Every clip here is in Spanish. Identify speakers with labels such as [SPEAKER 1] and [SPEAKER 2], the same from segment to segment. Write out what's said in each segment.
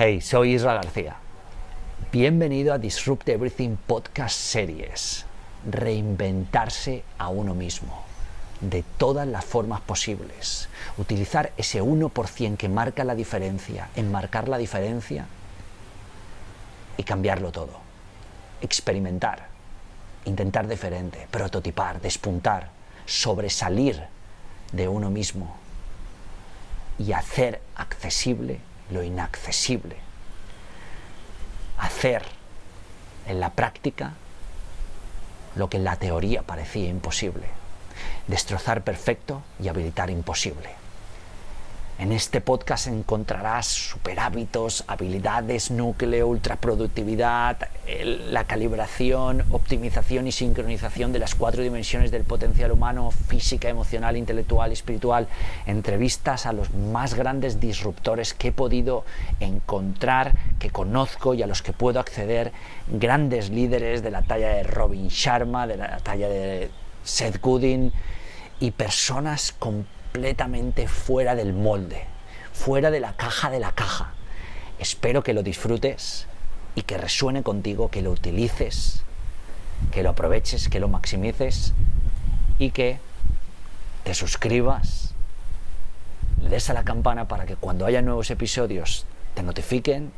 [SPEAKER 1] Hey, soy Isra García. Bienvenido a Disrupt Everything Podcast Series. Reinventarse a uno mismo, de todas las formas posibles. Utilizar ese 1% que marca la diferencia, enmarcar la diferencia y cambiarlo todo. Experimentar, intentar diferente, prototipar, despuntar, sobresalir de uno mismo y hacer accesible lo inaccesible. Hacer en la práctica lo que en la teoría parecía imposible. Destrozar perfecto y habilitar imposible. En este podcast encontrarás superhábitos, habilidades, núcleo, ultraproductividad, la calibración, optimización y sincronización de las 4 dimensiones del potencial humano: física, emocional, intelectual y espiritual. Entrevistas a los más grandes disruptores que he podido encontrar, que conozco y a los que puedo acceder. Grandes líderes de la talla de Robin Sharma, de la talla de Seth Godin, y personas completamente fuera del molde, fuera de la caja. Espero que lo disfrutes y que resuene contigo, que lo utilices, que lo aproveches, que lo maximices y que te suscribas, le des a la campana para que cuando haya nuevos episodios te notifiquen,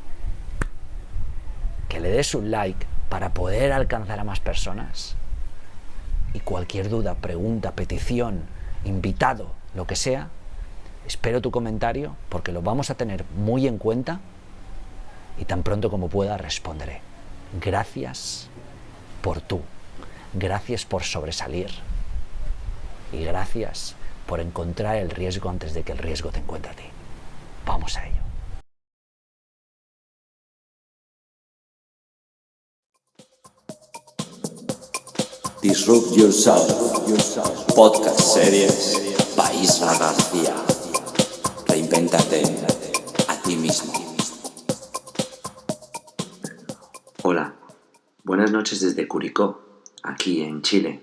[SPEAKER 1] que le des un like para poder alcanzar a más personas. Y cualquier duda, pregunta, petición, invitado, lo que sea, espero tu comentario porque lo vamos a tener muy en cuenta y tan pronto como pueda responderé. Gracias por tú, gracias por sobresalir y gracias por encontrar el riesgo antes de que el riesgo te encuentre a ti. Vamos a ello.
[SPEAKER 2] Disrupt Yourself, podcast series by Isra García. Reinvéntate a ti mismo. Hola, buenas noches desde Curicó, aquí en Chile.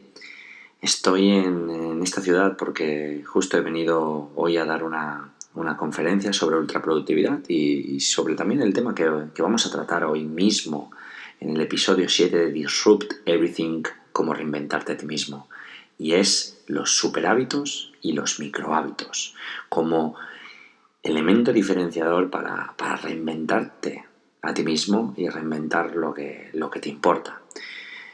[SPEAKER 2] Estoy en esta ciudad porque justo he venido hoy a dar una conferencia sobre ultraproductividad y sobre también el tema que vamos a tratar hoy mismo en el episodio 7 de Disrupt Everything, cómo reinventarte a ti mismo. Y es los superhábitos y los microhábitos como elemento diferenciador para reinventarte a ti mismo y reinventar lo que te importa.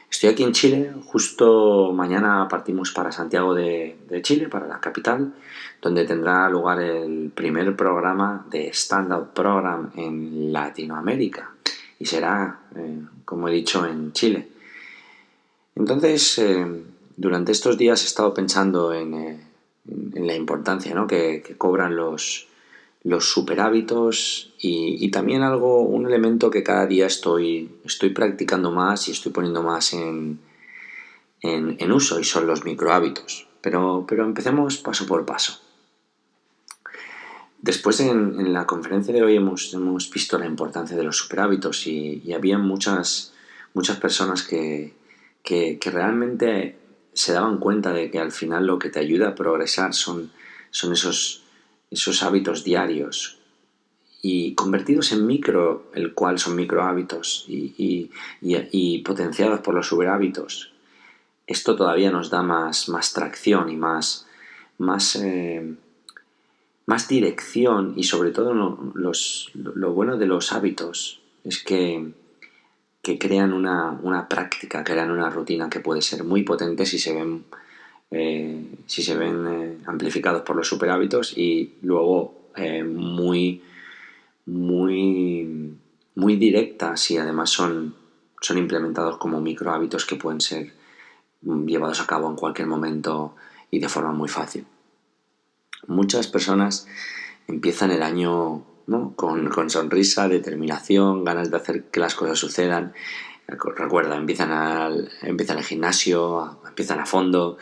[SPEAKER 2] Estoy aquí en Chile, justo mañana partimos para Santiago de Chile, para la capital, donde tendrá lugar el primer programa de Stand-Up Program en Latinoamérica y será, como he dicho, en Chile. Entonces, durante estos días he estado pensando en la importancia, ¿no?, que cobran los superhábitos y también un elemento que cada día estoy practicando más y estoy poniendo más en uso, y son los microhábitos. Pero empecemos paso por paso. Después en la conferencia de hoy hemos visto la importancia de los superhábitos y había muchas personas que realmente se daban cuenta de que al final lo que te ayuda a progresar son esos hábitos diarios y convertidos en el cual son microhábitos y potenciados por los superhábitos. Esto todavía nos da más tracción y más dirección, y sobre todo lo bueno de los hábitos es que crean una práctica, crean una rutina que puede ser muy potente si se ven amplificados por los superhábitos y luego muy directas y además son implementados como microhábitos que pueden ser llevados a cabo en cualquier momento y de forma muy fácil. Muchas personas empiezan el año, ¿no?, con sonrisa, determinación, ganas de hacer que las cosas sucedan. Recuerda, empiezan el gimnasio, empiezan a fondo,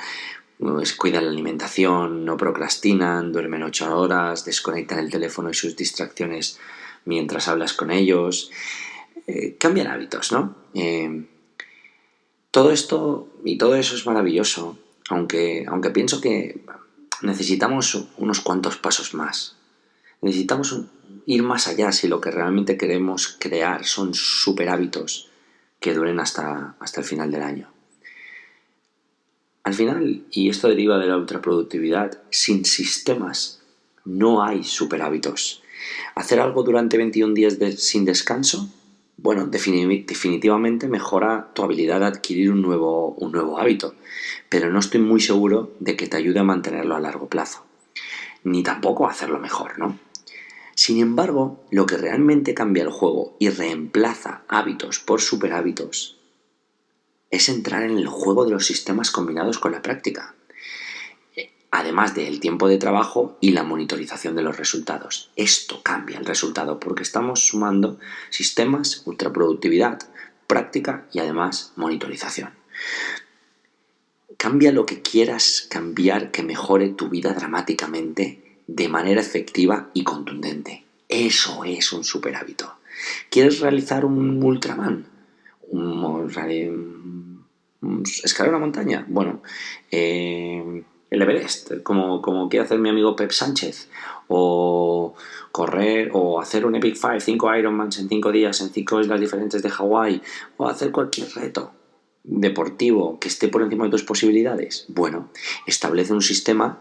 [SPEAKER 2] cuidan la alimentación, no procrastinan, duermen 8 horas, desconectan el teléfono y sus distracciones mientras hablas con ellos. Cambian hábitos, ¿no? Todo esto y todo eso es maravilloso, aunque pienso que necesitamos unos cuantos pasos más. Necesitamos ir más allá si lo que realmente queremos crear son super hábitos que duren hasta el final del año. Al final, y esto deriva de la ultraproductividad, sin sistemas no hay super hábitos. Hacer algo durante 21 días sin descanso, bueno, definitivamente mejora tu habilidad de adquirir un nuevo hábito, pero no estoy muy seguro de que te ayude a mantenerlo a largo plazo, ni tampoco a hacerlo mejor, ¿no? Sin embargo, lo que realmente cambia el juego y reemplaza hábitos por superhábitos es entrar en el juego de los sistemas combinados con la práctica, además del tiempo de trabajo y la monitorización de los resultados. Esto cambia el resultado porque estamos sumando sistemas, ultraproductividad, práctica y además monitorización. Cambia lo que quieras cambiar que mejore tu vida dramáticamente de manera efectiva y contundente. Eso es un super hábito. ¿Quieres realizar un Ultraman? ¿Escalar una montaña? Bueno, el Everest, como quiere hacer mi amigo Pep Sánchez, o correr, o hacer un Epic 5, 5 Ironmans en 5 días en 5 islas diferentes de Hawái, o hacer cualquier reto deportivo que esté por encima de tus posibilidades. Bueno, establece un sistema,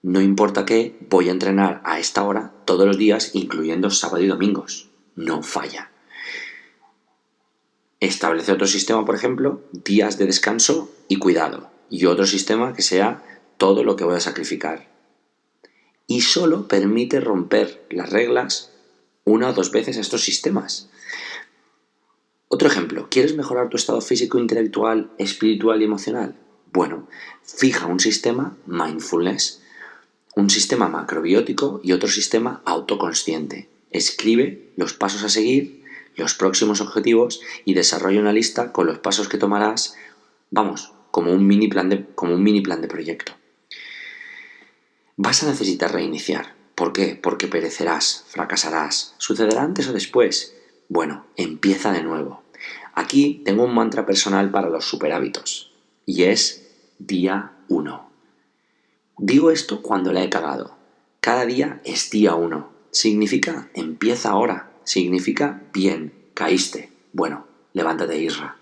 [SPEAKER 2] no importa qué, voy a entrenar a esta hora todos los días, incluyendo sábado y domingos. No falla. Establece otro sistema, por ejemplo, días de descanso y cuidado. Y otro sistema que sea todo lo que voy a sacrificar. Y solo permite romper las reglas 1 o 2 veces a estos sistemas. Otro ejemplo, ¿quieres mejorar tu estado físico, intelectual, espiritual y emocional? Bueno, fija un sistema mindfulness, un sistema macrobiótico y otro sistema autoconsciente. Escribe los pasos a seguir, los próximos objetivos y desarrolla una lista con los pasos que tomarás, como un mini plan de proyecto. Vas a necesitar reiniciar. ¿Por qué? Porque perecerás, fracasarás. ¿Sucederá antes o después? Bueno, empieza de nuevo. Aquí tengo un mantra personal para los superhábitos y es día 1. Digo esto cuando la he cagado. Cada día es día 1. Significa empieza ahora. Significa bien, caíste. Bueno, levántate, Isra.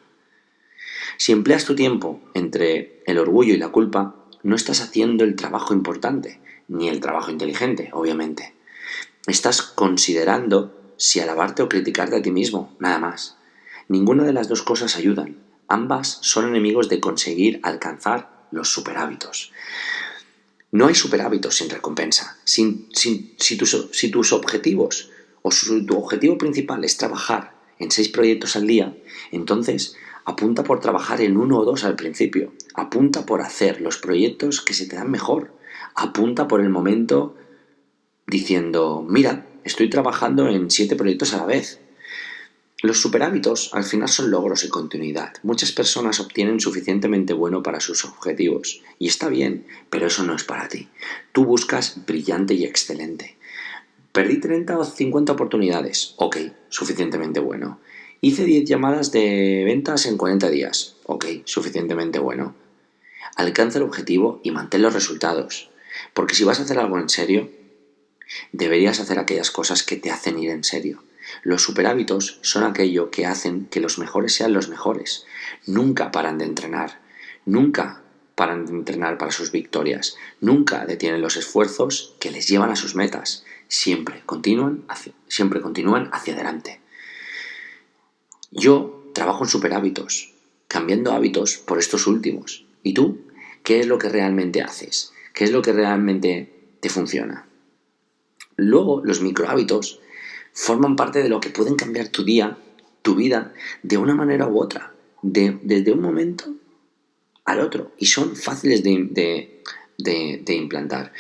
[SPEAKER 2] Si empleas tu tiempo entre el orgullo y la culpa, no estás haciendo el trabajo importante, ni el trabajo inteligente, obviamente. Estás considerando si alabarte o criticarte a ti mismo, nada más. Ninguna de las dos cosas ayudan. Ambas son enemigos de conseguir alcanzar los superhábitos. No hay superhábitos sin recompensa. Si tus objetivos o tu objetivo principal es trabajar en 6 proyectos al día, entonces apunta por trabajar en 1 o 2 al principio. Apunta por hacer los proyectos que se te dan mejor. Apunta por el momento diciendo, mira, estoy trabajando en 7 proyectos a la vez. Los superhábitos al final son logros y continuidad. Muchas personas obtienen suficientemente bueno para sus objetivos. Y está bien, pero eso no es para ti. Tú buscas brillante y excelente. Perdí 30 o 50 oportunidades. Ok, suficientemente bueno. Hice 10 llamadas de ventas en 40 días. Ok, suficientemente bueno. Alcanza el objetivo y mantén los resultados. Porque si vas a hacer algo en serio, deberías hacer aquellas cosas que te hacen ir en serio. Los superhábitos son aquello que hacen que los mejores sean los mejores. Nunca paran de entrenar. Nunca paran de entrenar para sus victorias. Nunca detienen los esfuerzos que les llevan a sus metas. Siempre continúan hacia adelante. Yo trabajo en superhábitos, cambiando hábitos por estos últimos. ¿Y tú? ¿Qué es lo que realmente haces? ¿Qué es lo que realmente te funciona? Luego, los microhábitos forman parte de lo que pueden cambiar tu día, tu vida, de una manera u otra, desde un momento al otro, y son fáciles de implantar.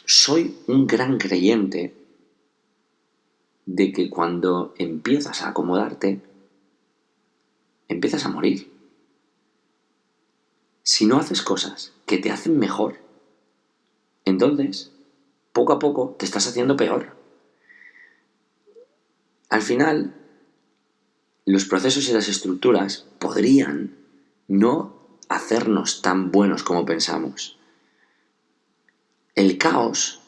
[SPEAKER 2] Soy un gran creyente de que cuando empiezas a acomodarte, empiezas a morir. Si no haces cosas que te hacen mejor, entonces, poco a poco, te estás haciendo peor. Al final, los procesos y las estructuras podrían no hacernos tan buenos como pensamos. El caos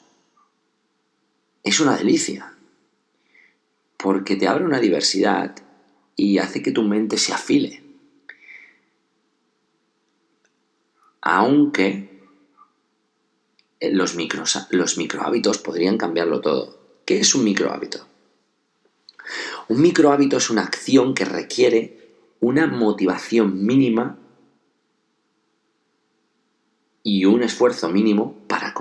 [SPEAKER 2] es una delicia. porque te abre una diversidad y hace que tu mente se afile. Aunque los microhábitos podrían cambiarlo todo. ¿Qué es un microhábito? Un microhábito es una acción que requiere una motivación mínima y un esfuerzo mínimo para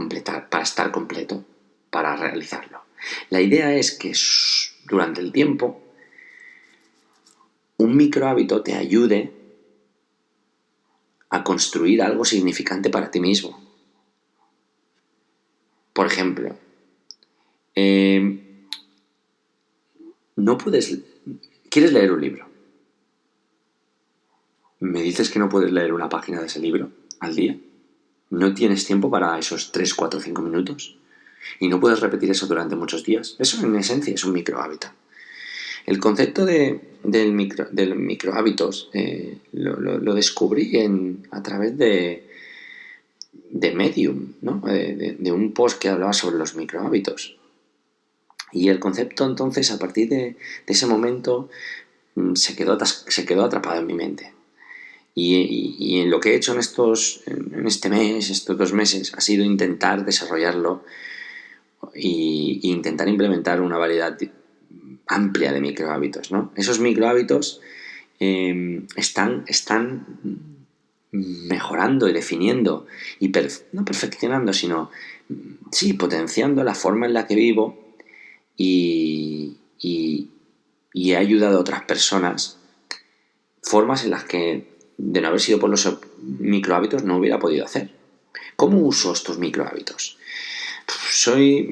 [SPEAKER 2] estar completo, para realizarlo. La idea es que durante el tiempo un microhábito te ayude a construir algo significante para ti mismo. Por ejemplo, ¿quieres leer un libro? ¿Me dices que no puedes leer una página de ese libro al día? ¿No tienes tiempo para esos 3, 4, 5 minutos? ¿Y no puedes repetir eso durante muchos días? Eso en esencia es un microhábito. El concepto del microhábitos lo descubrí a través de Medium, ¿no? De un post que hablaba sobre los microhábitos. Y el concepto entonces, a partir de ese momento, se quedó atrapado en mi mente. Y en lo que he hecho en este mes, estos 2 meses, ha sido intentar desarrollarlo e intentar implementar una variedad amplia de microhábitos, ¿no? Esos microhábitos están mejorando y definiendo y no perfeccionando, sino sí, potenciando la forma en la que vivo y he ayudado a otras personas, formas en las que de no haber sido por los microhábitos no hubiera podido hacer. ¿Cómo uso estos microhábitos? Soy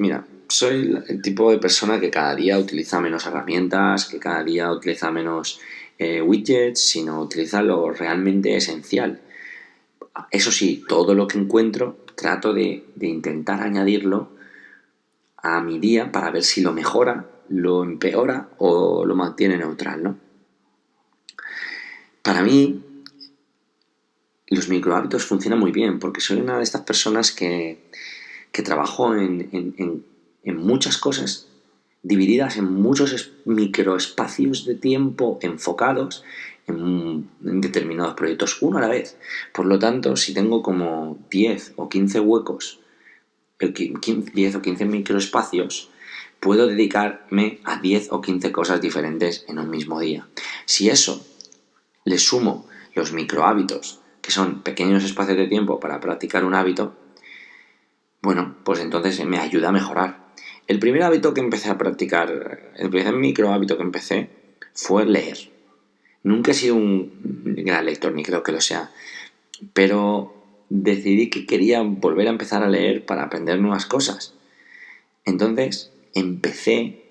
[SPEAKER 2] el tipo de persona que cada día utiliza menos herramientas, que cada día utiliza menos widgets, sino utiliza lo realmente esencial. Eso sí, todo lo que encuentro trato de intentar añadirlo a mi día para ver si lo mejora, lo empeora o lo mantiene neutral, ¿no? Para mí, los microhábitos funcionan muy bien porque soy una de estas personas que trabajo en muchas cosas divididas en muchos microespacios de tiempo enfocados en determinados proyectos, uno a la vez. Por lo tanto, si tengo como 10 o 15 huecos, 10 o 15 microespacios, puedo dedicarme a 10 o 15 cosas diferentes en un mismo día. Si eso le sumo los microhábitos, que son pequeños espacios de tiempo para practicar un hábito, bueno, pues entonces me ayuda a mejorar. El primer hábito que empecé a practicar, el primer microhábito que empecé fue leer. Nunca he sido un gran lector, ni creo que lo sea, pero decidí que quería volver a empezar a leer para aprender nuevas cosas. Entonces empecé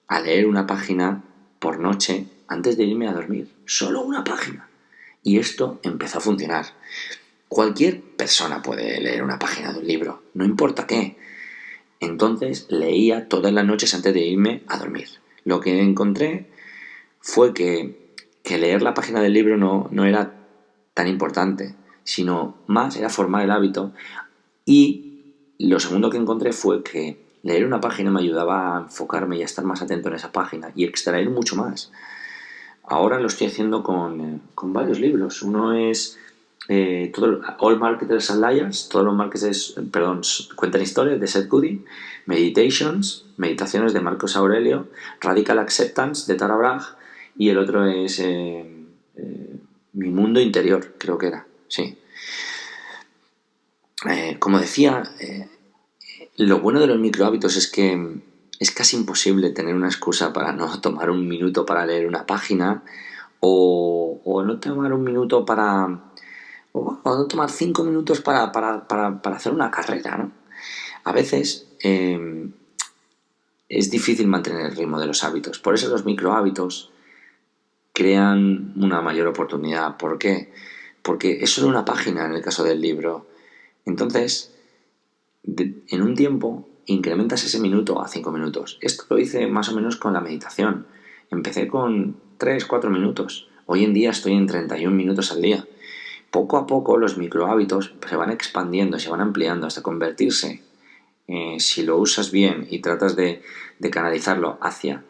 [SPEAKER 2] a leer una página por noche antes de irme a dormir. Solo una página. Y esto empezó a funcionar. Cualquier persona puede leer una página de un libro, no importa qué. Entonces leía todas las noches antes de irme a dormir. Lo que encontré fue que leer la página del libro no era tan importante, sino más era formar el hábito. Y lo segundo que encontré fue que leer una página me ayudaba a enfocarme y a estar más atento en esa página y extraer mucho más. Ahora lo estoy haciendo con varios libros. Uno es All Marketers and Liars, todos los marketers, cuentan historias, de Seth Godin, Meditaciones de Marcos Aurelio, Radical Acceptance de Tara Brach, y el otro es Mi Mundo Interior, creo que era, sí. Como decía, lo bueno de los microhábitos es que es casi imposible tener una excusa para no tomar un minuto para leer una página o no tomar un minuto o no tomar 5 minutos para hacer una carrera, ¿no? A veces es difícil mantener el ritmo de los hábitos. Por eso los microhábitos crean una mayor oportunidad. ¿Por qué? Porque es solo una página en el caso del libro. Entonces, en un tiempo incrementas ese minuto a 5 minutos. Esto lo hice más o menos con la meditación. Empecé con 3, 4 minutos. Hoy en día estoy en 31 minutos al día. Poco a poco los microhábitos se van expandiendo, se van ampliando hasta convertirse, si lo usas bien y tratas de canalizarlo hacia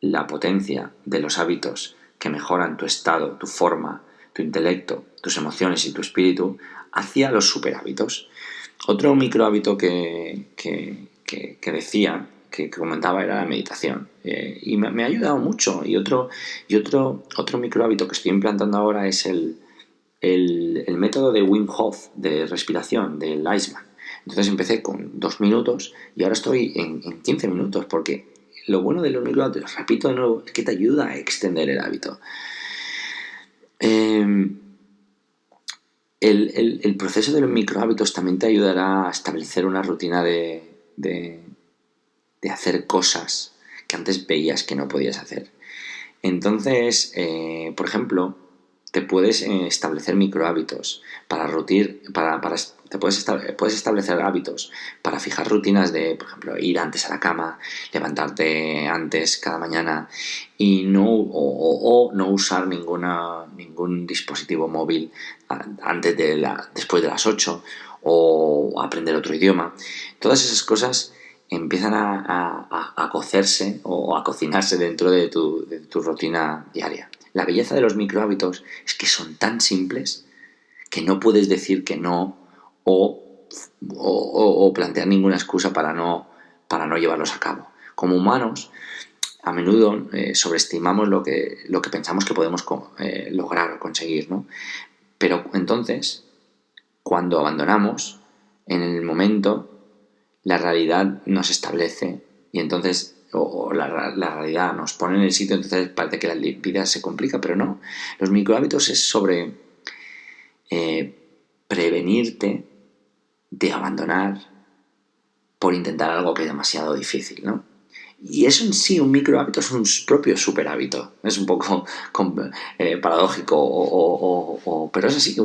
[SPEAKER 2] la potencia de los hábitos que mejoran tu estado, tu forma, tu intelecto, tus emociones y tu espíritu hacia los superhábitos. Otro microhábito que decía, que comentaba, era la meditación. Y me ha ayudado mucho. Y otro microhábito que estoy implantando ahora es el método de Wim Hof de respiración, del Iceman. Entonces empecé con 2 minutos y ahora estoy en 15 minutos, porque lo bueno de los microhábitos, repito de nuevo, es que te ayuda a extender el hábito. El proceso de los microhábitos también te ayudará a establecer una rutina de hacer cosas que antes veías que no podías hacer. Entonces, por ejemplo, te puedes establecer microhábitos puedes establecer hábitos para fijar rutinas de, por ejemplo, ir antes a la cama, levantarte antes cada mañana y no usar ningún dispositivo móvil después de las 8, o aprender otro idioma. Todas esas cosas empiezan a cocerse o a cocinarse dentro de tu rutina diaria. La belleza de los microhábitos es que son tan simples que no puedes decir que no o plantear ninguna excusa para no llevarlos a cabo. Como humanos, a menudo sobreestimamos lo que pensamos que podemos lograr o conseguir, ¿no? Pero entonces, cuando abandonamos, en el momento, la realidad nos establece y entonces la realidad nos pone en el sitio, entonces parece que la vida se complica, pero no. Los microhábitos es sobre prevenirte de abandonar por intentar algo que es demasiado difícil, ¿no? Y eso en sí, un microhábito es un propio superhábito. Es un poco paradójico, pero es así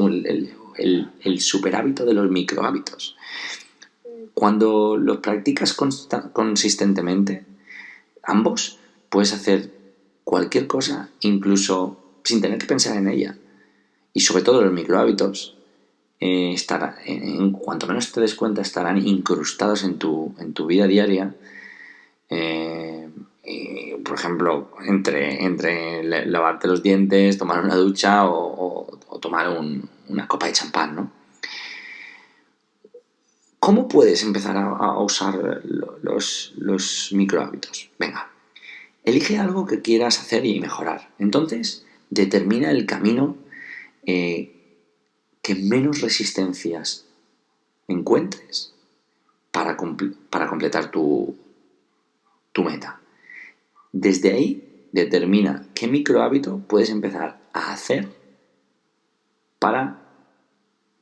[SPEAKER 2] el superhábito de los microhábitos. Cuando los practicas consistentemente, ambos, puedes hacer cualquier cosa, incluso sin tener que pensar en ella. Y sobre todo los microhábitos, en cuanto menos te des cuenta, estarán incrustados en tu vida diaria. Por ejemplo, entre lavarte los dientes, tomar una ducha o tomar una copa de champán, ¿no? ¿Cómo puedes empezar a usar los microhábitos? Venga, elige algo que quieras hacer y mejorar. Entonces, determina el camino que menos resistencias encuentres para completar tu meta. Desde ahí, determina qué microhábito puedes empezar a hacer para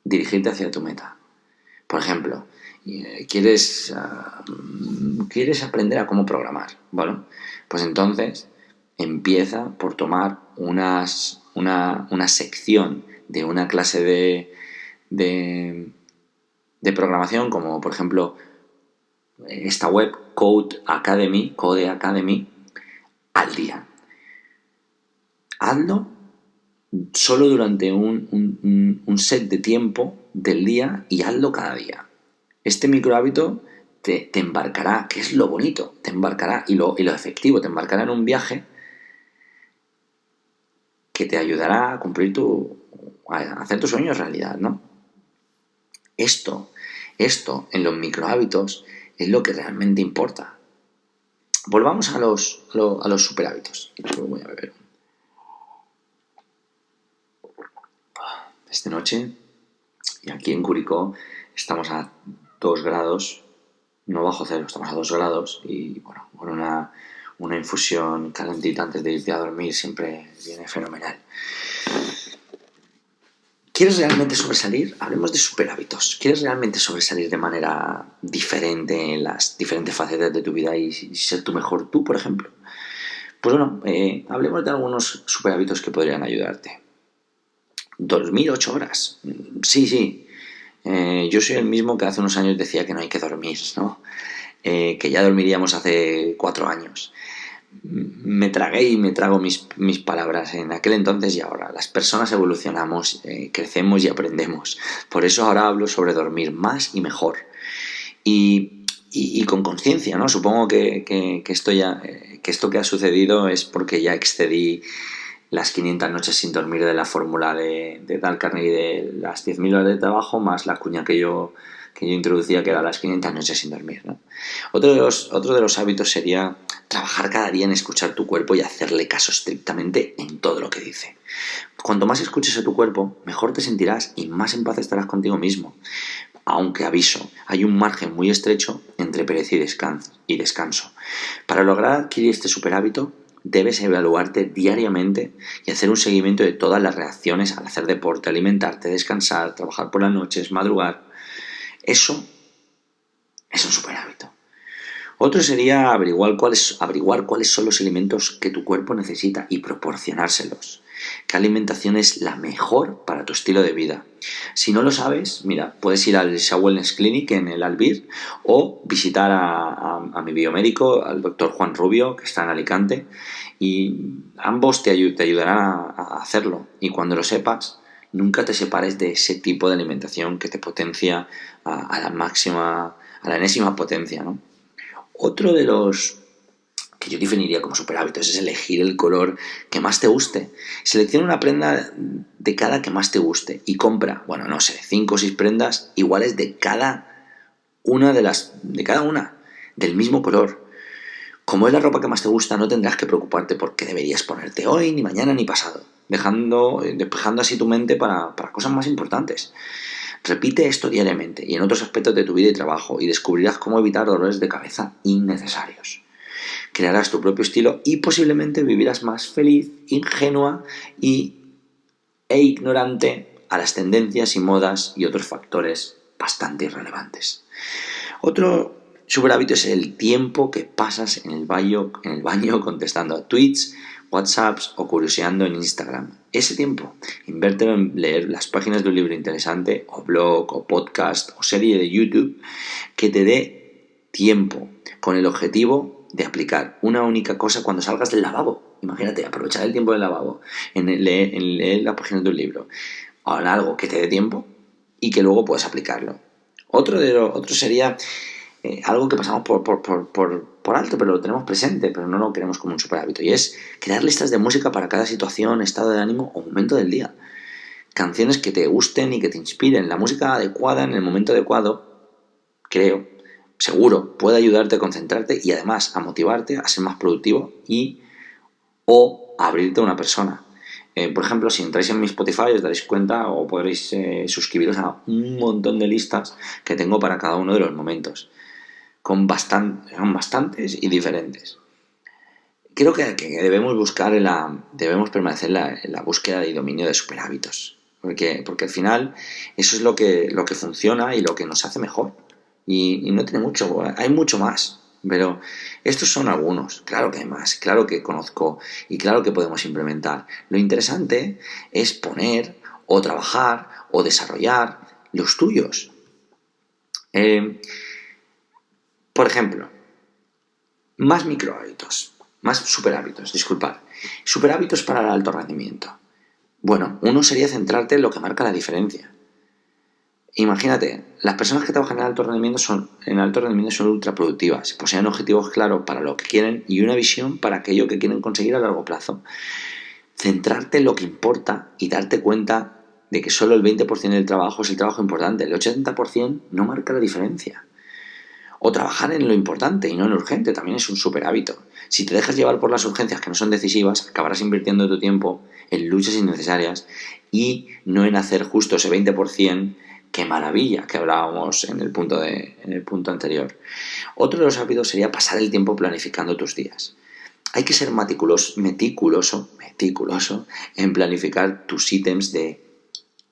[SPEAKER 2] dirigirte hacia tu meta. Por ejemplo, ¿quieres aprender a cómo programar? Bueno, pues entonces empieza por tomar una sección de una clase de programación, como por ejemplo esta web Code Academy, al día. Hazlo solo durante un set de tiempo del día y hazlo cada día. Este microhábito te embarcará, que es lo bonito, te embarcará y lo efectivo, te embarcará en un viaje que te ayudará a hacer tus sueños realidad, ¿no? Esto en los microhábitos es lo que realmente importa. Volvamos a los superhábitos. Voy a beber. Esta noche, y aquí en Curicó, estamos a 2 grados, no bajo cero, estamos a 2 grados, y bueno, con una infusión calentita antes de irte a dormir siempre viene fenomenal. ¿Quieres realmente sobresalir? Hablemos de superhábitos. ¿Quieres realmente sobresalir de manera diferente en las diferentes facetas de tu vida y ser tu mejor tú, por ejemplo? Pues bueno, hablemos de algunos superhábitos que podrían ayudarte. ¿Dormir 8 horas? Sí. Yo soy el mismo que hace unos años decía que no hay que dormir, ¿no? Que ya dormiríamos hace 4 años. Me tragué y me trago mis palabras en aquel entonces y ahora. Las personas evolucionamos, crecemos y aprendemos. Por eso ahora hablo sobre dormir más y mejor. Y y con conciencia, ¿no? Supongo que esto que ha sucedido es porque ya excedí las 500 noches sin dormir de la fórmula de Dale Carnegie de las 10.000 horas de trabajo más la cuña que yo introducía, que era las 500 noches sin dormir, ¿no? Otro de los hábitos sería trabajar cada día en escuchar tu cuerpo y hacerle caso estrictamente en todo lo que dice. Cuanto más escuches a tu cuerpo, mejor te sentirás y más en paz estarás contigo mismo. Aunque, aviso, hay un margen muy estrecho entre pereza y descanso. Para lograr adquirir este superhábito, debes evaluarte diariamente y hacer un seguimiento de todas las reacciones al hacer deporte, alimentarte, descansar, trabajar por las noches, madrugar. Eso es un superhábito. Otro sería averiguar cuáles son los alimentos que tu cuerpo necesita y proporcionárselos. ¿Qué alimentación es la mejor para tu estilo de vida? Si no lo sabes, mira, puedes ir al Shaw Wellness Clinic en el Albir o visitar a mi biomédico, al doctor Juan Rubio, que está en Alicante, y ambos te ayudarán a hacerlo. Y cuando lo sepas, nunca te separes de ese tipo de alimentación que te potencia a la enésima potencia, ¿no? Otro de los que yo definiría como superhábitos es elegir el color que más te guste. Selecciona una prenda de cada que más te guste y compra, 5 o 6 prendas iguales de cada una del mismo color. Como es la ropa que más te gusta, no tendrás que preocuparte por qué deberías ponerte hoy, ni mañana, ni pasado, despejando así tu mente para cosas más importantes. Repite esto diariamente y en otros aspectos de tu vida y trabajo y descubrirás cómo evitar dolores de cabeza innecesarios. Crearás tu propio estilo y posiblemente vivirás más feliz, ingenua e ignorante a las tendencias y modas y otros factores bastante irrelevantes. Otro superhábito es el tiempo que pasas en el baño contestando a tweets, WhatsApps o curioseando en Instagram. Ese tiempo, invértelo en leer las páginas de un libro interesante, o blog, o podcast, o serie de YouTube que te dé tiempo, con el objetivo de aplicar una única cosa cuando salgas del lavabo. Imagínate, aprovechar el tiempo del lavabo en leer las páginas de un libro, o en algo que te dé tiempo y que luego puedas aplicarlo. Otro sería algo que pasamos por alto, pero lo tenemos presente, pero no lo queremos como un superhábito, y es crear listas de música para cada situación, estado de ánimo o momento del día. Canciones que te gusten y que te inspiren. La música adecuada en el momento adecuado, seguro, puede ayudarte a concentrarte y además a motivarte a ser más productivo o a abrirte a una persona. Por ejemplo, si entráis en mi Spotify os daréis cuenta o podréis suscribiros a un montón de listas que tengo para cada uno de los momentos. Son bastantes y diferentes. Creo que debemos permanecer en la búsqueda y dominio de superhábitos, porque al final eso es lo que funciona y lo que nos hace mejor. Y no tiene mucho, hay mucho más, pero estos son algunos. Claro que hay más, claro que conozco y claro que podemos implementar. Lo interesante es poner o trabajar o desarrollar los tuyos. Por ejemplo, más superhábitos, superhábitos para el alto rendimiento. Uno sería centrarte en lo que marca la diferencia. Imagínate, las personas que trabajan en alto rendimiento son ultra productivas, poseen objetivos claros para lo que quieren y una visión para aquello que quieren conseguir a largo plazo. Centrarte en lo que importa y darte cuenta de que solo el 20% del trabajo es el trabajo importante, el 80% no marca la diferencia. O trabajar en lo importante y no en lo urgente también es un super hábito. Si te dejas llevar por las urgencias que no son decisivas, acabarás invirtiendo tu tiempo en luchas innecesarias y no en hacer justo ese 20%. ¡Qué maravilla! Que hablábamos en el punto anterior. Otro de los hábitos sería pasar el tiempo planificando tus días. Hay que ser meticuloso en planificar tus ítems de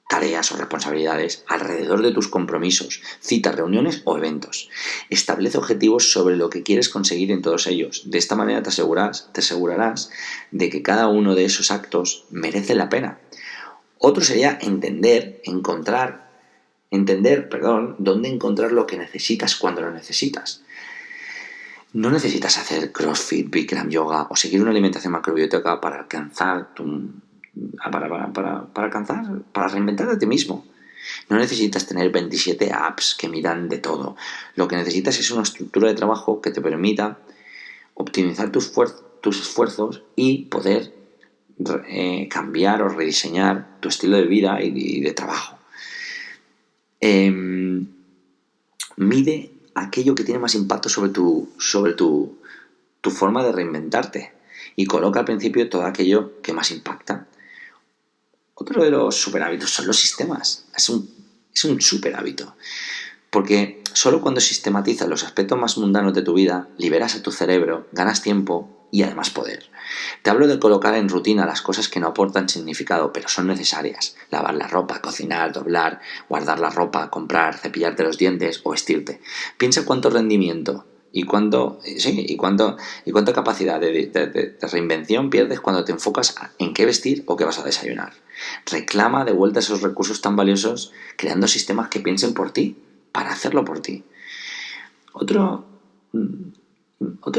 [SPEAKER 2] tareas o responsabilidades alrededor de tus compromisos, citas, reuniones o eventos. Establece objetivos sobre lo que quieres conseguir en todos ellos. De esta manera te asegurarás de que cada uno de esos actos merece la pena. Otro sería entender dónde encontrar lo que necesitas cuando lo necesitas. No necesitas hacer CrossFit, Bikram Yoga o seguir una alimentación macrobiótica para reinventarte a ti mismo. No necesitas tener 27 apps que midan de todo. Lo que necesitas es una estructura de trabajo que te permita optimizar tus esfuerzos y poder cambiar o rediseñar tu estilo de vida y de trabajo. Mide aquello que tiene más impacto sobre tu forma de reinventarte y coloca al principio todo aquello que más impacta. Otro de los superhábitos son los sistemas. Es un superhábito. Porque solo cuando sistematizas los aspectos más mundanos de tu vida, liberas a tu cerebro, ganas tiempo y además poder. Te hablo de colocar en rutina las cosas que no aportan significado, pero son necesarias. Lavar la ropa, cocinar, doblar, guardar la ropa, comprar, cepillarte los dientes o vestirte. Piensa cuánto rendimiento y cuánta capacidad de reinvención pierdes cuando te enfocas en qué vestir o qué vas a desayunar. Reclama de vuelta esos recursos tan valiosos creando sistemas que piensen por ti, para hacerlo por ti. Otro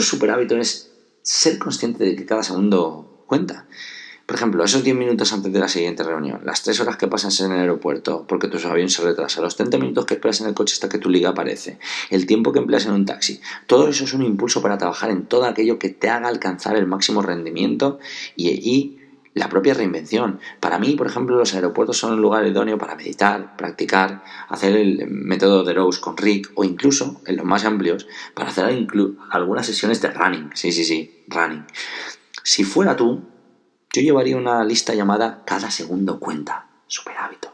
[SPEAKER 2] superhábito es ser consciente de que cada segundo cuenta. Por ejemplo, esos 10 minutos antes de la siguiente reunión, las 3 horas que pasas en el aeropuerto porque tu avión se retrasa, los 30 minutos que esperas en el coche hasta que tu liga aparece, el tiempo que empleas en un taxi, todo eso es un impulso para trabajar en todo aquello que te haga alcanzar el máximo rendimiento y la propia reinvención. Para mí, por ejemplo, los aeropuertos son un lugar idóneo para meditar, practicar, hacer el método de Rose con Rick o incluso, en los más amplios, para hacer algunas sesiones de running. Sí, running. Si fuera tú, yo llevaría una lista llamada Cada segundo cuenta, superhábito.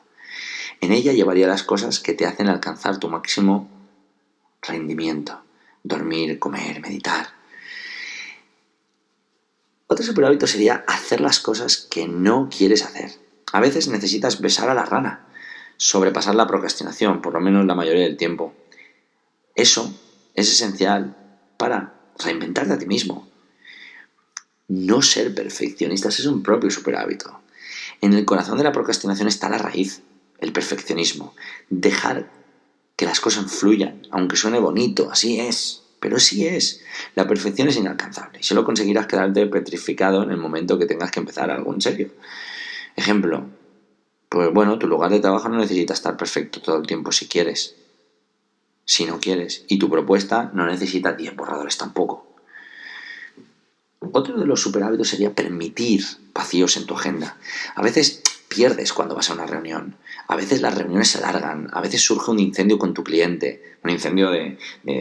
[SPEAKER 2] En ella llevaría las cosas que te hacen alcanzar tu máximo rendimiento. Dormir, comer, meditar. Otro superhábito sería hacer las cosas que no quieres hacer. A veces necesitas besar a la rana, sobrepasar la procrastinación, por lo menos la mayoría del tiempo. Eso es esencial para reinventarte a ti mismo. No ser perfeccionistas es un propio superhábito. En el corazón de la procrastinación está la raíz, el perfeccionismo. Dejar que las cosas fluyan, aunque suene bonito, así es. Pero sí es. La perfección es inalcanzable y solo conseguirás quedarte petrificado en el momento que tengas que empezar algo en serio. Ejemplo, pues bueno, tu lugar de trabajo no necesita estar perfecto todo el tiempo si quieres. Si no quieres. Y tu propuesta no necesita 10 borradores tampoco. Otro de los superhábitos sería permitir vacíos en tu agenda. A veces pierdes cuando vas a una reunión. A veces las reuniones se alargan. A veces surge un incendio con tu cliente. Un incendio de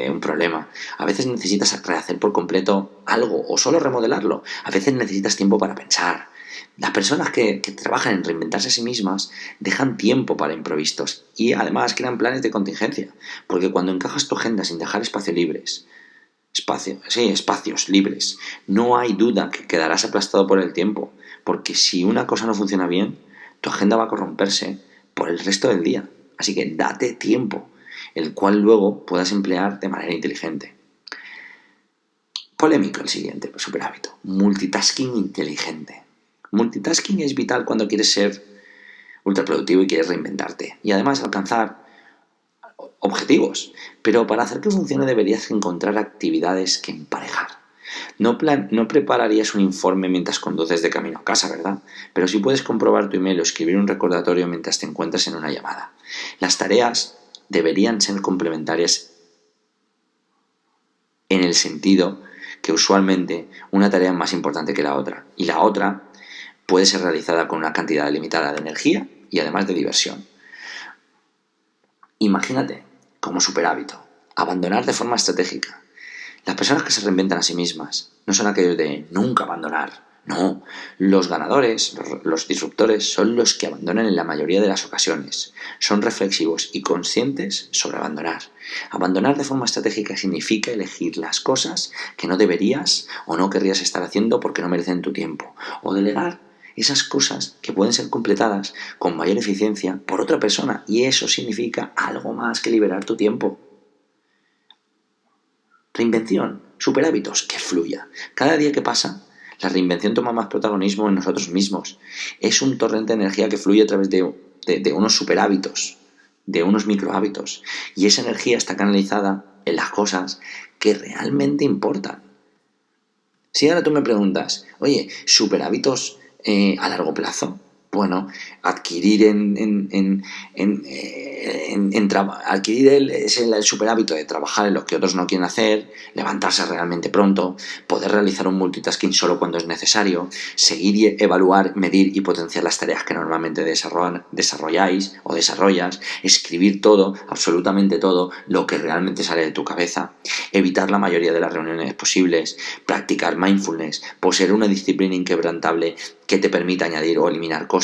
[SPEAKER 2] un problema. A veces necesitas rehacer por completo algo o solo remodelarlo. A veces necesitas tiempo para pensar. Las personas que trabajan en reinventarse a sí mismas dejan tiempo para imprevistos y además crean planes de contingencia. Porque cuando encajas tu agenda sin dejar espacios libres, no hay duda que quedarás aplastado por el tiempo. Porque si una cosa no funciona bien, tu agenda va a corromperse por el resto del día. Así que date tiempo, el cual luego puedas emplear de manera inteligente. Polémico el siguiente superhábito. Multitasking inteligente. Multitasking es vital cuando quieres ser ultraproductivo y quieres reinventarte. Y además alcanzar objetivos. Pero para hacer que funcione deberías encontrar actividades que emparejar. No prepararías un informe mientras conduces de camino a casa, ¿verdad? Pero sí puedes comprobar tu email o escribir un recordatorio mientras te encuentras en una llamada. Las tareas deberían ser complementarias en el sentido que usualmente una tarea es más importante que la otra. Y la otra puede ser realizada con una cantidad limitada de energía y además de diversión. Imagínate como superhábito abandonar de forma estratégica. Las personas que se reinventan a sí mismas no son aquellos de nunca abandonar. No, los ganadores, los disruptores son los que abandonan en la mayoría de las ocasiones. Son reflexivos y conscientes sobre abandonar. Abandonar de forma estratégica significa elegir las cosas que no deberías o no querrías estar haciendo porque no merecen tu tiempo. O delegar esas cosas que pueden ser completadas con mayor eficiencia por otra persona. Y eso significa algo más que liberar tu tiempo. Reinvención, superhábitos, que fluya. Cada día que pasa, la reinvención toma más protagonismo en nosotros mismos. Es un torrente de energía que fluye a través de unos superhábitos, de unos microhábitos. Y esa energía está canalizada en las cosas que realmente importan. Si ahora tú me preguntas, oye, superhábitos a largo plazo, Bueno, adquirir adquirir el superhábito de trabajar en lo que otros no quieren hacer, levantarse realmente pronto, poder realizar un multitasking solo cuando es necesario, seguir, evaluar, medir y potenciar las tareas que normalmente desarrolláis o desarrollas, escribir todo, absolutamente todo, lo que realmente sale de tu cabeza, evitar la mayoría de las reuniones posibles, practicar mindfulness, poseer una disciplina inquebrantable que te permita añadir o eliminar cosas,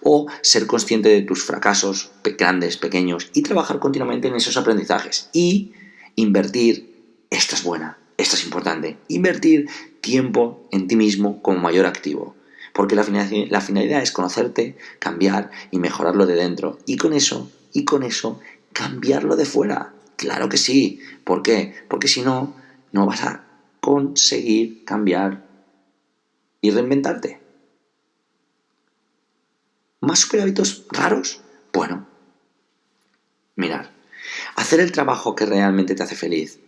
[SPEAKER 2] o ser consciente de tus fracasos, grandes, pequeños, y trabajar continuamente en esos aprendizajes. Y invertir, esta es buena, esta es importante, invertir tiempo en ti mismo como mayor activo. Porque la finalidad es conocerte, cambiar y mejorarlo de dentro. Y con eso, cambiarlo de fuera. Claro que sí. ¿Por qué? Porque si no, no vas a conseguir cambiar y reinventarte. ¿Más superhábitos raros? Bueno, mirar, hacer el trabajo que realmente te hace feliz,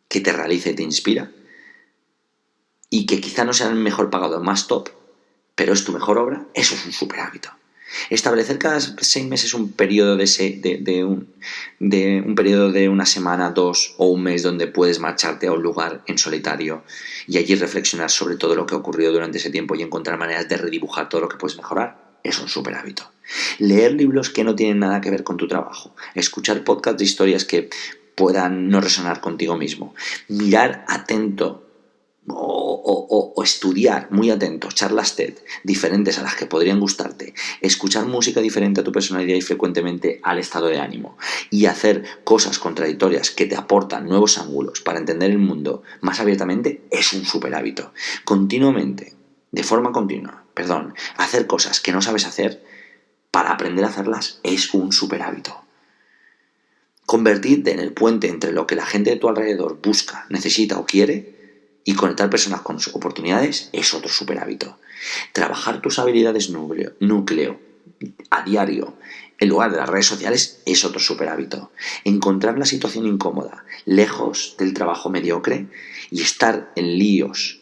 [SPEAKER 2] que te realiza y te inspira, y que quizá no sea el mejor pagado, más top, pero es tu mejor obra, eso es un superhábito. Establecer cada 6 meses un periodo un periodo de una semana, 2 o un mes donde puedes marcharte a un lugar en solitario y allí reflexionar sobre todo lo que ha ocurrido durante ese tiempo y encontrar maneras de redibujar todo lo que puedes mejorar, es un super hábito. Leer libros que no tienen nada que ver con tu trabajo, escuchar podcasts de historias que puedan no resonar contigo mismo, mirar atento o estudiar muy atento charlas TED diferentes a las que podrían gustarte, escuchar música diferente a tu personalidad y frecuentemente al estado de ánimo, y hacer cosas contradictorias que te aportan nuevos ángulos para entender el mundo más abiertamente, es un super hábito. De forma continua, hacer cosas que no sabes hacer para aprender a hacerlas es un super hábito. Convertirte en el puente entre lo que la gente de tu alrededor busca, necesita o quiere y conectar personas con sus oportunidades es otro super hábito. Trabajar tus habilidades núcleo a diario en lugar de las redes sociales es otro super hábito. Encontrar la situación incómoda lejos del trabajo mediocre y estar en líos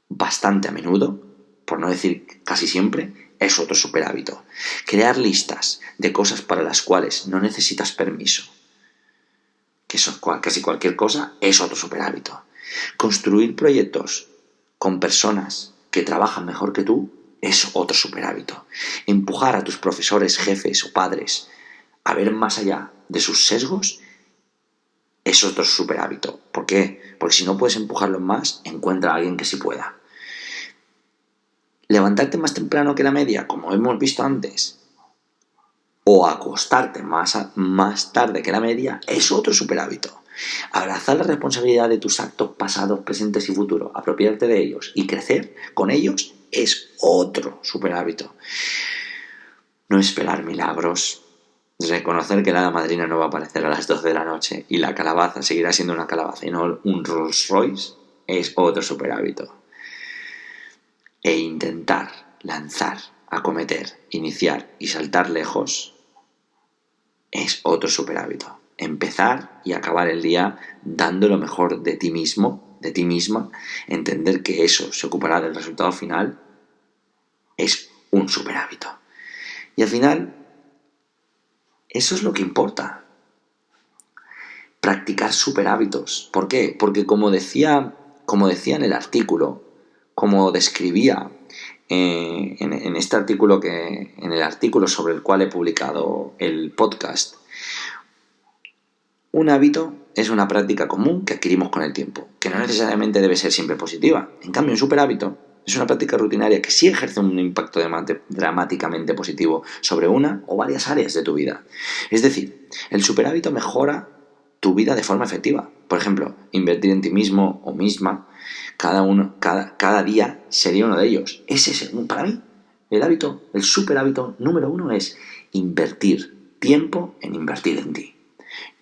[SPEAKER 2] bastante a menudo, por no decir casi siempre, es otro super hábito. Crear listas de cosas para las cuales no necesitas permiso, que eso casi cualquier cosa, es otro super hábito. Construir proyectos con personas que trabajan mejor que tú es otro super hábito. Empujar a tus profesores, jefes o padres a ver más allá de sus sesgos es otro super hábito. ¿Por qué? Porque si no puedes empujarlos más, encuentra a alguien que sí pueda. Levantarte más temprano que la media, como hemos visto antes, o acostarte más tarde que la media, es otro super hábito. Abrazar la responsabilidad de tus actos pasados, presentes y futuros, apropiarte de ellos y crecer con ellos es otro super hábito. No esperar milagros, reconocer que la hada madrina no va a aparecer a las 12 de la noche y la calabaza seguirá siendo una calabaza y no un Rolls Royce es otro super hábito. E intentar lanzar, acometer, iniciar y saltar lejos es otro super hábito. Empezar y acabar el día dando lo mejor de ti mismo, de ti misma, entender que eso se ocupará del resultado final, es un super hábito. Y al final, eso es lo que importa. Practicar super hábitos. ¿Por qué? Porque como decía en el artículo, como describía en este artículo en el artículo sobre el cual he publicado el podcast, un hábito es una práctica común que adquirimos con el tiempo, que no necesariamente debe ser siempre positiva. En cambio, un superhábito es una práctica rutinaria que sí ejerce un impacto dramáticamente positivo sobre una o varias áreas de tu vida. Es decir, el superhábito mejora tu vida de forma efectiva. Por ejemplo, invertir en ti mismo o misma cada día sería uno de ellos. Para mí, el superhábito número 1 es invertir tiempo en invertir en ti.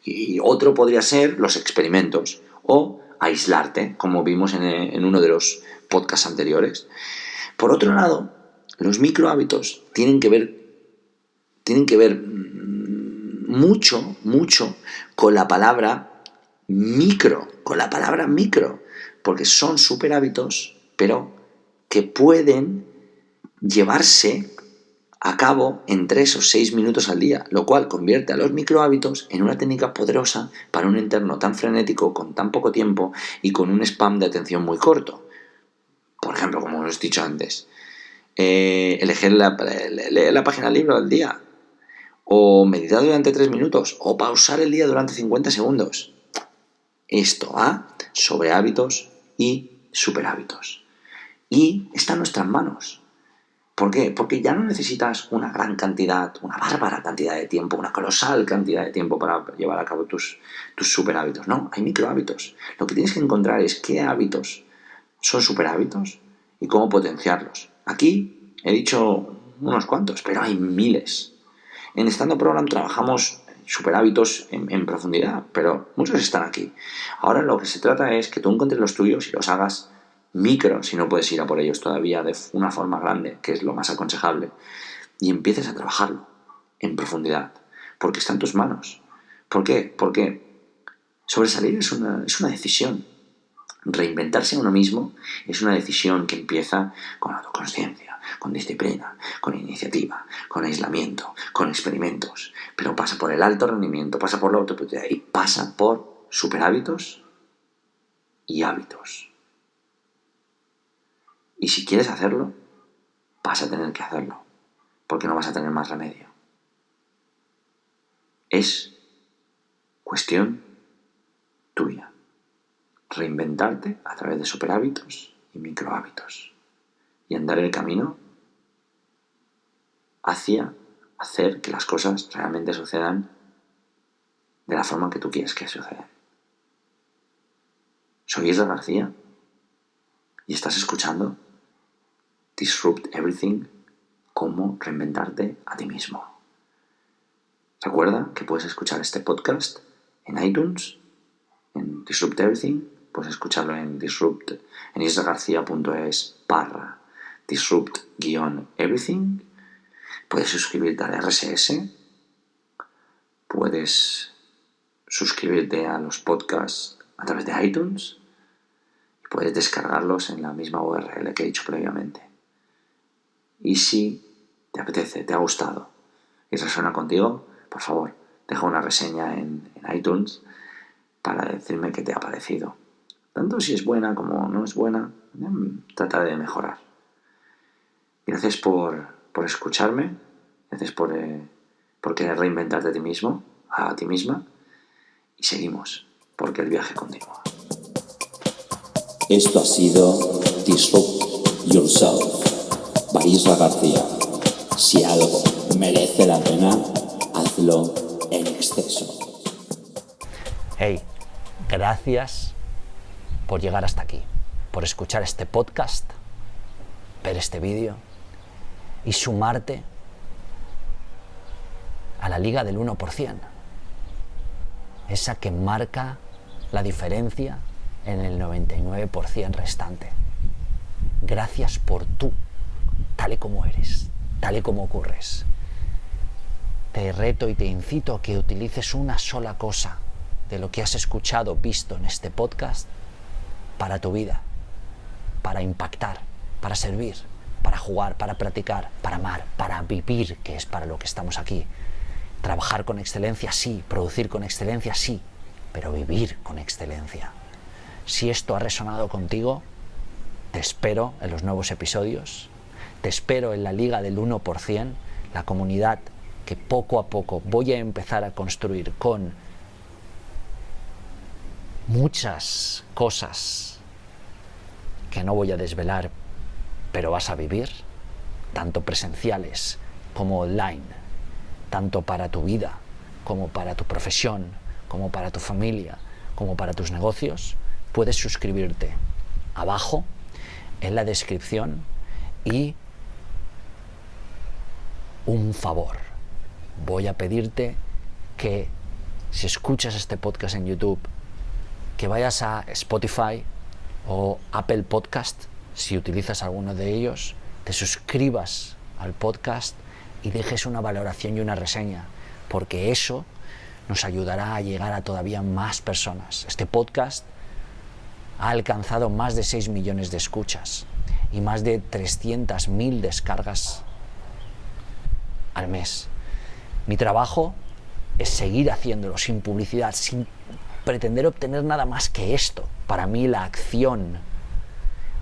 [SPEAKER 2] Y otro podría ser los experimentos o aislarte, como vimos en uno de los podcasts anteriores. Por otro lado, los microhábitos tienen que ver mucho con la palabra micro, porque son super hábitos, pero que pueden llevarse a cabo en 3 o 6 minutos al día, lo cual convierte a los microhábitos en una técnica poderosa para un entorno tan frenético, con tan poco tiempo y con un spam de atención muy corto. Por ejemplo, como os he dicho antes, leer la página del libro al día, o meditar durante 3 minutos, o pausar el día durante 50 segundos. Esto va sobre hábitos y superhábitos. Y está en nuestras manos. ¿Por qué? Porque ya no necesitas una gran cantidad, una bárbara cantidad de tiempo, una colosal cantidad de tiempo para llevar a cabo tus superhábitos. No, hay microhábitos. Lo que tienes que encontrar es qué hábitos son superhábitos y cómo potenciarlos. Aquí he dicho unos cuantos, pero hay miles. En Stand Up Program trabajamos superhábitos en profundidad, pero muchos están aquí. Ahora lo que se trata es que tú encuentres los tuyos y los hagas micro, si no puedes ir a por ellos todavía de una forma grande, que es lo más aconsejable, y empieces a trabajarlo en profundidad, porque está en tus manos. ¿Por qué? Porque sobresalir es una decisión. Reinventarse a uno mismo es una decisión que empieza con autoconsciencia, con disciplina, con iniciativa, con aislamiento, con experimentos, pero pasa por el alto rendimiento, pasa por la autoproductividad y pasa por superhábitos y hábitos. Y si quieres hacerlo, vas a tener que hacerlo, porque no vas a tener más remedio. Es cuestión tuya. Reinventarte a través de superhábitos y microhábitos. Y andar el camino hacia hacer que las cosas realmente sucedan de la forma que tú quieres que sucedan. Soy Isra García y estás escuchando Disrupt Everything, cómo reinventarte a ti mismo. Recuerda que puedes escuchar este podcast en iTunes, en Disrupt Everything, puedes escucharlo en isragarcia.es/disrupt-everything, puedes suscribirte al RSS, puedes suscribirte a los podcasts a través de iTunes y puedes descargarlos en la misma URL que he dicho previamente. Y si te apetece, te ha gustado y resuena contigo, por favor, deja una reseña en iTunes para decirme qué te ha parecido. Tanto si es buena como no es buena, trata de mejorar. Gracias por escucharme, gracias por querer reinventarte a ti mismo, a ti misma, y seguimos, porque el viaje continúa.
[SPEAKER 3] Esto ha sido Disrupt Yourself by Isra García. Si algo merece la pena, hazlo en exceso.
[SPEAKER 1] Hey, gracias por llegar hasta aquí, por escuchar este podcast, ver este vídeo y sumarte a la liga del 1%, esa que marca la diferencia en el 99% restante. Gracias por tú, tal y como eres, tal y como ocurres. Te reto y te incito a que utilices una sola cosa de lo que has escuchado, visto en este podcast para tu vida, para impactar, para servir, para jugar, para practicar, para amar, para vivir, que es para lo que estamos aquí. Trabajar con excelencia, sí. Producir con excelencia, sí. Pero vivir con excelencia. Si esto ha resonado contigo, te espero en los nuevos episodios. Te espero en la Liga del 1%, la comunidad que poco a poco voy a empezar a construir con muchas cosas que no voy a desvelar, pero vas a vivir, tanto presenciales como online, tanto para tu vida, como para tu profesión, como para tu familia, como para tus negocios. Puedes suscribirte abajo en la descripción. Y un favor, voy a pedirte que si escuchas este podcast en YouTube, que vayas a Spotify o Apple Podcast, si utilizas alguno de ellos, te suscribas al podcast y dejes una valoración y una reseña, porque eso nos ayudará a llegar a todavía más personas. Este podcast ha alcanzado más de 6 millones de escuchas y más de 300.000 descargas al mes. Mi trabajo es seguir haciéndolo sin publicidad, sin pretender obtener nada más que esto. Para mí la acción,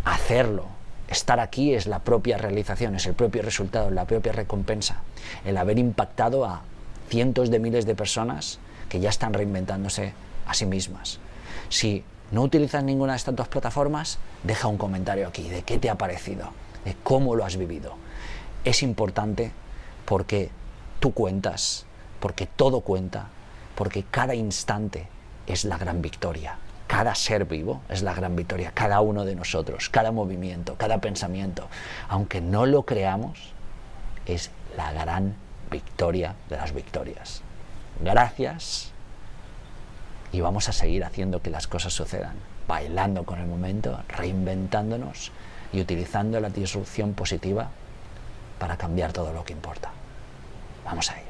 [SPEAKER 1] hacerlo, estar aquí es la propia realización, es el propio resultado, la propia recompensa. El haber impactado a cientos de miles de personas que ya están reinventándose a sí mismas. Si no utilizas ninguna de estas dos plataformas, deja un comentario aquí de qué te ha parecido, de cómo lo has vivido. Es importante porque tú cuentas, porque todo cuenta, porque cada instante es la gran victoria. Cada ser vivo es la gran victoria, cada uno de nosotros, cada movimiento, cada pensamiento, aunque no lo creamos, es la gran victoria de las victorias. Gracias, y vamos a seguir haciendo que las cosas sucedan, bailando con el momento, reinventándonos y utilizando la disrupción positiva para cambiar todo lo que importa. Vamos ahí.